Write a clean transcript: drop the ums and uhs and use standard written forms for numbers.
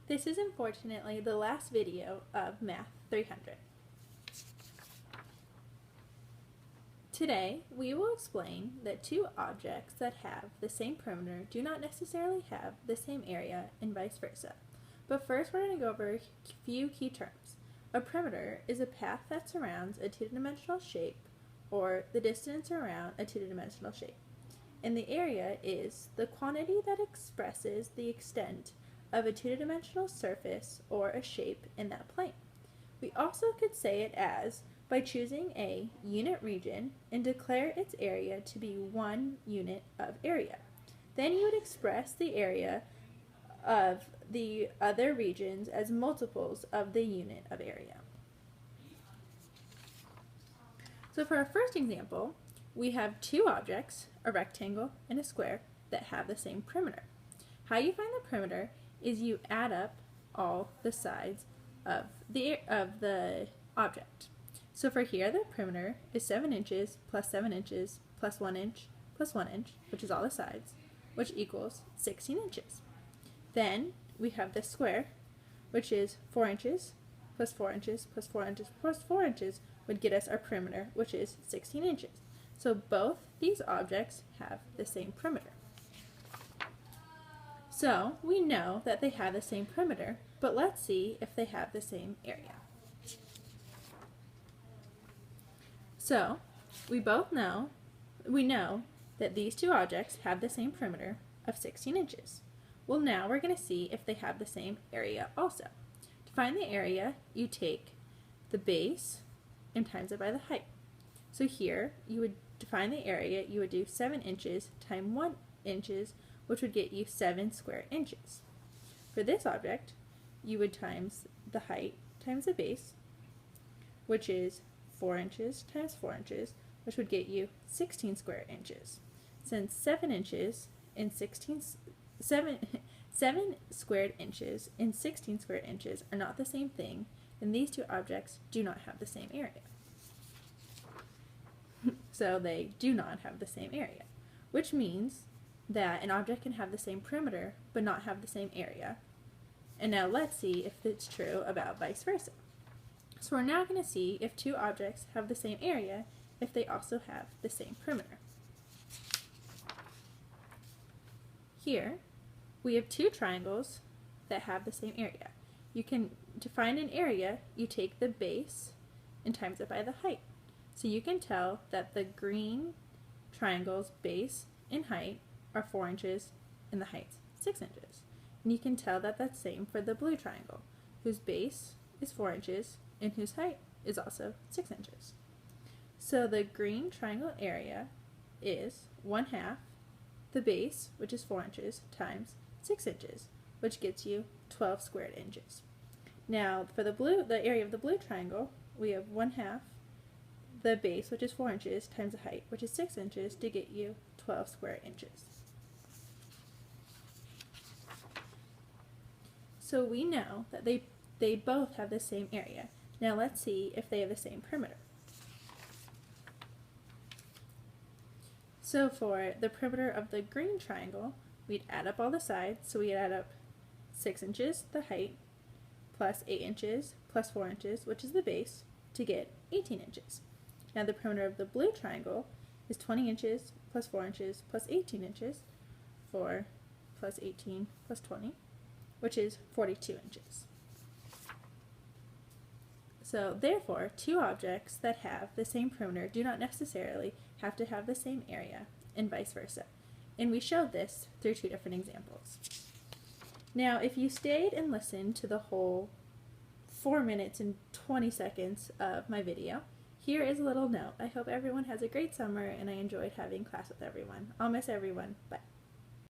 This is unfortunately the last video of Math 300. Today, we will explain that two objects that have the same perimeter do not necessarily have the same area and vice versa. But first, we're going to go over a few key terms. A perimeter is a path that surrounds a two-dimensional shape, or the distance around a two-dimensional shape. And the area is the quantity that expresses the extent of a two-dimensional surface or a shape in that plane. We also could say it as by choosing a unit region and declare its area to be 1 unit of area. Then you would express the area of the other regions as multiples of the unit of area. So for our first example, we have two objects, a rectangle and a square, that have the same perimeter. How you find the perimeter is you add up all the sides of the object. So for here, the perimeter is 7 inches plus 7 inches plus 1 inch plus 1 inch, which is all the sides, which equals 16 inches. Then we have the square, which is 4 inches plus 4 inches plus 4 inches plus 4 inches would get us our perimeter, which is 16 inches. So both these objects have the same perimeter. So we know that they have the same perimeter, but let's see if they have the same area. So we know that these two objects have the same perimeter of 16 inches. Well, now we're going to see if they have the same area also. To find the area, you take the base and times it by the height. So here, you would define the area, you would do 7 inches times 1 inches, which would get you 7 square inches. For this object, you would times the height times the base, which is 4 inches times 4 inches, which would get you 16 square inches. Since 7 inches and 7 squared inches and 16 square inches are not the same thing, then these two objects do not have the same area. So they do not have the same area, which means that an object can have the same perimeter but not have the same area. And now let's see if it's true about vice versa. So we're now going to see if two objects have the same area if they also have the same perimeter. Here we have two triangles that have the same area. To find an area, you take the base and times it by the height. So you can tell that the green triangle's base and height are 4 inches and the height's 6 inches. And you can tell that that's same for the blue triangle, whose base is 4 inches and whose height is also 6 inches. So the green triangle area is 1/2 the base, which is 4 inches, times 6 inches, which gets you 12 squared inches. Now for the area of the blue triangle, we have 1/2 the base, which is 4 inches, times the height, which is 6 inches, to get you 12 square inches. So we know that they both have the same area. Now let's see if they have the same perimeter. So for the perimeter of the green triangle, we'd add up all the sides. So we'd add up 6 inches, the height, plus 8 inches, plus 4 inches, which is the base, to get 18 inches. Now the perimeter of the blue triangle is 20 inches, plus 4 inches, plus 18 inches, for plus 18 plus 20, which is 42 inches. So therefore, two objects that have the same perimeter do not necessarily have to have the same area, and vice versa. And we showed this through two different examples. Now, if you stayed and listened to the whole 4 minutes and 20 seconds of my video, here is a little note. I hope everyone has a great summer, and I enjoyed having class with everyone. I'll miss everyone. Bye.